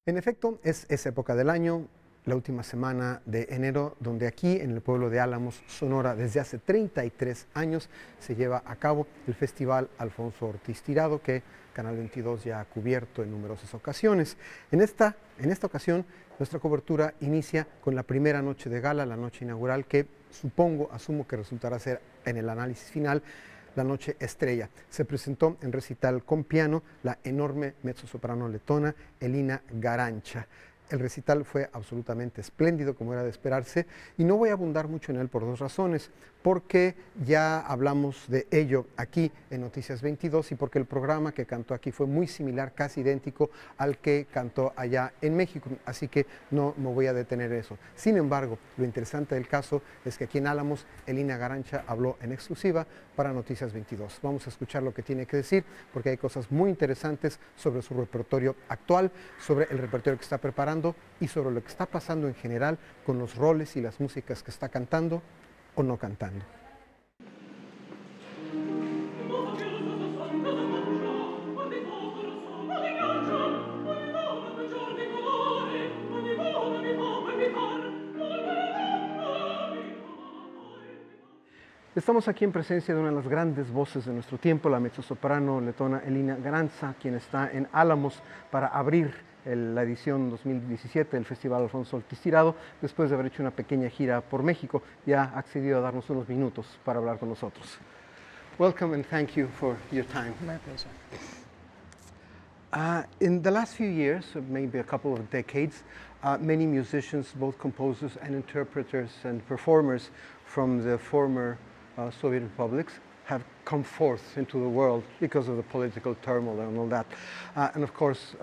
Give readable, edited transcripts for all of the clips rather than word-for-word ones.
En efecto, es esa época del año, la última semana de enero, donde aquí en el pueblo de Álamos, Sonora, desde hace 33 años se lleva a cabo el Festival Alfonso Ortiz Tirado, que Canal 22 ya ha cubierto en numerosas ocasiones. En esta ocasión, nuestra cobertura inicia con la primera noche de gala, la noche inaugural, que asumo que resultará ser en el análisis final la noche estrella. Se presentó en recital con piano la enorme mezzosoprano letona Elina Garancha. El recital fue absolutamente espléndido, como era de esperarse, y no voy a abundar mucho en él por dos razones, porque ya hablamos de ello aquí en Noticias 22 y porque el programa que cantó aquí fue muy similar, casi idéntico al que cantó allá en México, así que no me voy a detener en eso. Sin embargo, lo interesante del caso es que aquí en Álamos, Elina Garancha habló en exclusiva para Noticias 22. Vamos a escuchar lo que tiene que decir, porque hay cosas muy interesantes sobre su repertorio actual, sobre el repertorio que está preparando y sobre lo que está pasando en general con los roles y las músicas que está cantando o no cantando. Estamos aquí en presencia de una de las grandes voces de nuestro tiempo, la mezzosoprano letona Elina Garancha, quien está en Álamos para abrir la edición 2017 del Festival Alfonso Ortiz Tirado, después de haber hecho una pequeña gira por México. Ya ha accedido a darnos unos minutos para hablar con nosotros. Welcome and thank you for your time. My pleasure. In the last few years, maybe a couple of decades, many musicians, both composers and interpreters and performers from the former Soviet republics have come forth into the world because of the political turmoil and all that. And of course,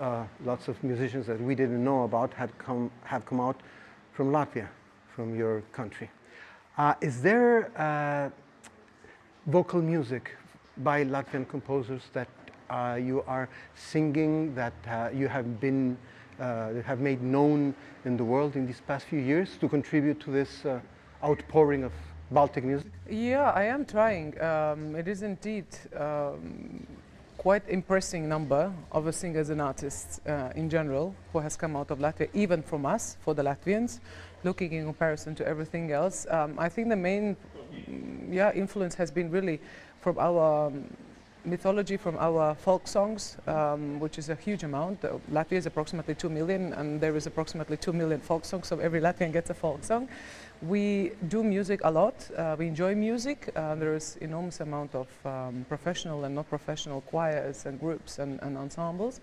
lots of musicians that we didn't know about have come out from Latvia, from your country. Is there vocal music by Latvian composers that you are singing, that you have been have made known in the world in these past few years to contribute to this outpouring of Baltic music? Yeah, I am trying. It is indeed quite impressive number of singers and artists in general who has come out of Latvia, even from us, for the Latvians, looking in comparison to everything else. I think the main influence has been really from our mythology, from our folk songs, which is a huge amount. Latvia is approximately 2 million, and there is approximately 2 million folk songs, so every Latvian gets a folk song. We do music a lot. We enjoy music. There is enormous amount of professional and not professional choirs and groups and ensembles.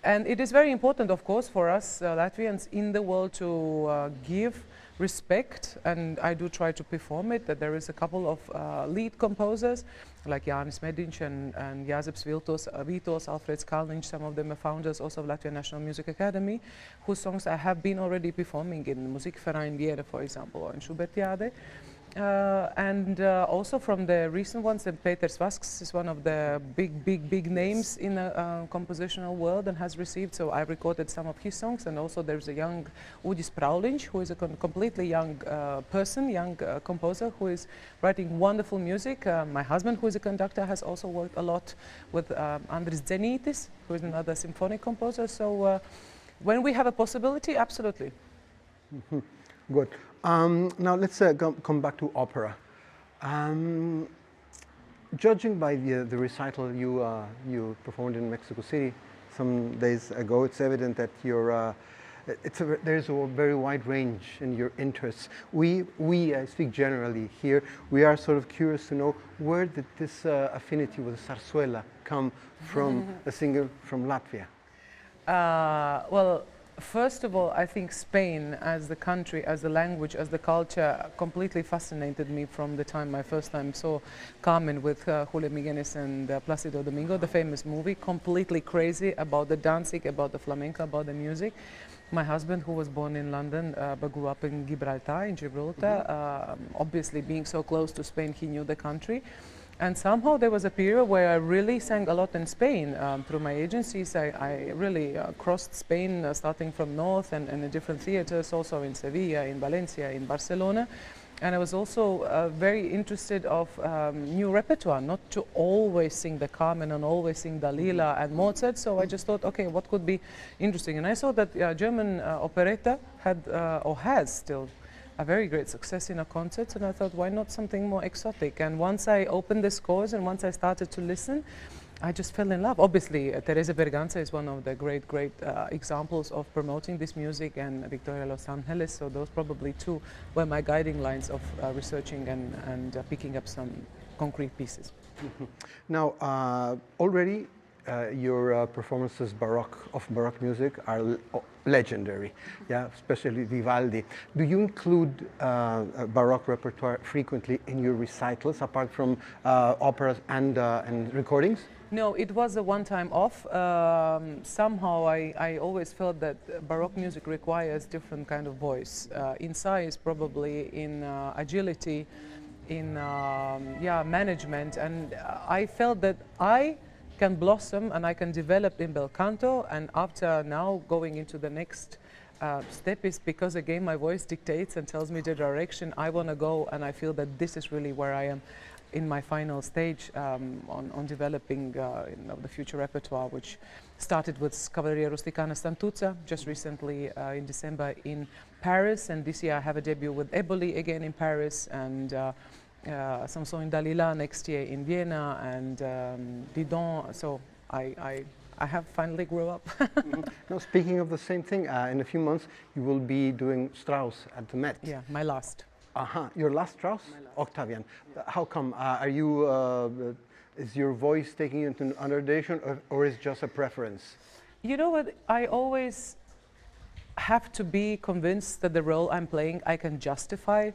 And it is very important, of course, for us Latvians in the world to give respect, and I do try to perform it, that there is a couple of lead composers like Jānis Mediņš and Jāzeps Vītos, Alfreds Kalniņš, some of them are founders also of Latvian National Music Academy, whose songs I have been already performing in Musikverein Viera, for example, or in Schubertiade. And also from the recent ones, Pēters Vasks is one of the big names in the compositional world and has received, so I recorded some of his songs. And also there's a young Uģis Prauliņš, who is a completely young young composer who is writing wonderful music. My husband, who is a conductor, has also worked a lot with Andris Dzenītis, who is another symphonic composer. So when we have a possibility, absolutely. Mm-hmm. Good. Now let's come back to opera. Judging by the recital you performed in Mexico City some days ago, it's evident that there's a very wide range in your interests. I speak generally here, we are sort of curious to know, where did this affinity with zarzuela come from a singer from Latvia? Well, first of all, I think Spain as the country, as the language, as the culture completely fascinated me from the time I first time saw Carmen with Julio Migenes and Plácido Domingo, the famous movie, completely crazy about the dancing, about the flamenco, about the music. My husband, who was born in London but grew up in Gibraltar, obviously being so close to Spain, he knew the country. And somehow there was a period where I really sang a lot in Spain. Through my agencies, I really crossed Spain, starting from north and in different theaters, also in Sevilla, in Valencia, in Barcelona. And I was also very interested of new repertoire, not to always sing the Carmen and always sing Dalila and Mozart. So I just thought, okay, what could be interesting? And I saw that German operetta had or has still a very great success in our concerts, and I thought, why not something more exotic? And once I opened the scores and once I started to listen, I just fell in love. Obviously, Teresa Berganza is one of the great examples of promoting this music, and Victoria Los Angeles, so those probably two were my guiding lines of researching and picking up some concrete pieces. Now, already your performances of Baroque music are legendary, yeah, especially Vivaldi. Do you include Baroque repertoire frequently in your recitals, apart from operas and recordings? No, it was a one-time off. Somehow I always felt that Baroque music requires different kind of voice, in size probably, in agility, in management, and I felt that I can blossom and I can develop in bel canto, and after now going into the next step is because again my voice dictates and tells me the direction I want to go, and I feel that this is really where I am in my final stage on developing the future repertoire, which started with Cavalleria Rusticana Stantuzza just recently in December in Paris, and this year I have a debut with Eboli again in Paris, and some song in Dalila next year in Vienna, and Didon. So I have finally grew up. Now, speaking of the same thing, in a few months you will be doing Strauss at the Met. Yeah, my last. Your last Strauss? My last. Octavian. How come? Are you? Is your voice taking you into another direction, or is it just a preference? You know what? I always have to be convinced that the role I'm playing I can justify,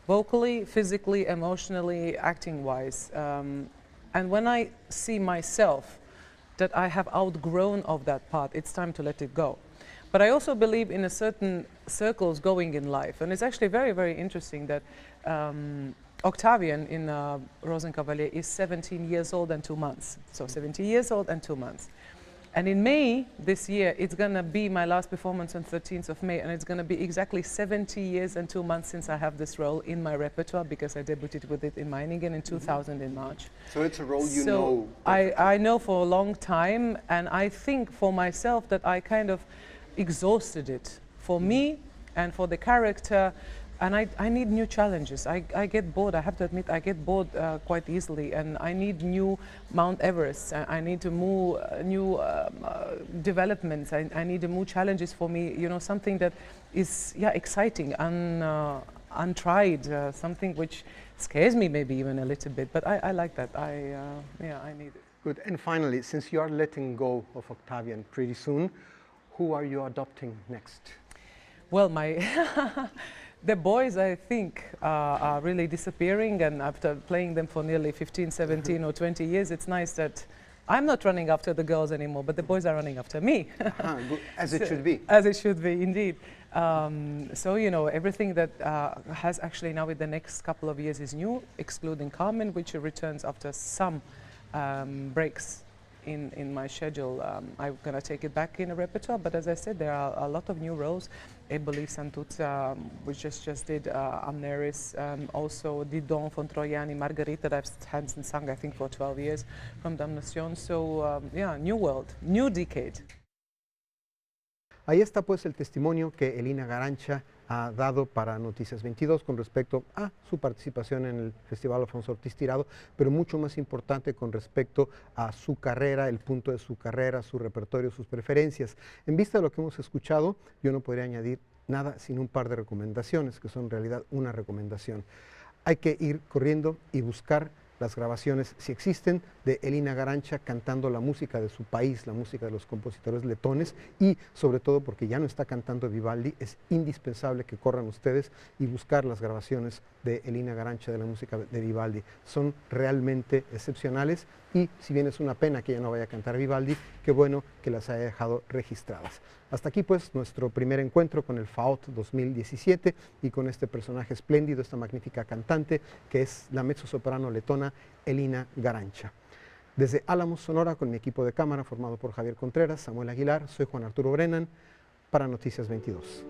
vocally, physically, emotionally, acting-wise. And when I see myself that I have outgrown of that part, it's time to let it go. But I also believe in a certain circles going in life, and it's actually very, very interesting that Octavian in Rosenkavalier is 17 years old and 2 months. So 17 years old and 2 months. And in May this year, it's going to be my last performance on 13th of May, and it's going to be exactly 70 years and 2 months since I have this role in my repertoire, because I debuted with it in Meiningen in 2000 in March. So it's a role you know. I know for a long time, and I think for myself that I kind of exhausted it for me and for the character, and I need new challenges. I get bored, I have to admit, I get bored quite easily, and I need new Mount Everest. I need to move new developments. I need new challenges for me, you know, something that is exciting, untried, something which scares me maybe even a little bit, but I like that. I need it. Good. And finally, since you are letting go of Octavian pretty soon, who are you adopting next? Well, the boys, I think, are really disappearing, and after playing them for nearly 15, 17 or 20 years, it's nice that I'm not running after the girls anymore, but the boys are running after me. As it should be. As it should be, indeed. So, you know, everything that has actually now in the next couple of years is new, excluding Carmen, which returns after some breaks in my schedule. I'm going to take it back in a repertoire, but as I said, there are a lot of new roles. Eboli Santuzza, which just did Amneris, also Didon von Troiani, Margherita, that I've had and sung, I think, for 12 years from Damnation. So, new world, new decade. Ahí está pues el testimonio que Elina Garancha ha dado para Noticias 22 con respecto a su participación en el Festival Alfonso Ortiz Tirado, pero mucho más importante con respecto a su carrera, el punto de su carrera, su repertorio, sus preferencias. En vista de lo que hemos escuchado, yo no podría añadir nada sin un par de recomendaciones, que son en realidad una recomendación. Hay que ir corriendo y buscar las grabaciones, si existen, de Elina Garancha cantando la música de su país, la música de los compositores letones, y sobre todo porque ya no está cantando Vivaldi, es indispensable que corran ustedes y buscar las grabaciones de Elina Garancha de la música de Vivaldi. Son realmente excepcionales, y si bien es una pena que ella no vaya a cantar Vivaldi, qué bueno que las haya dejado registradas. Hasta aquí pues nuestro primer encuentro con el FAOT 2017 y con este personaje espléndido, esta magnífica cantante que es la mezzosoprano letona Elina Garancha. Desde Álamos, Sonora, con mi equipo de cámara formado por Javier Contreras, Samuel Aguilar, soy Juan Arturo Brennan para Noticias 22.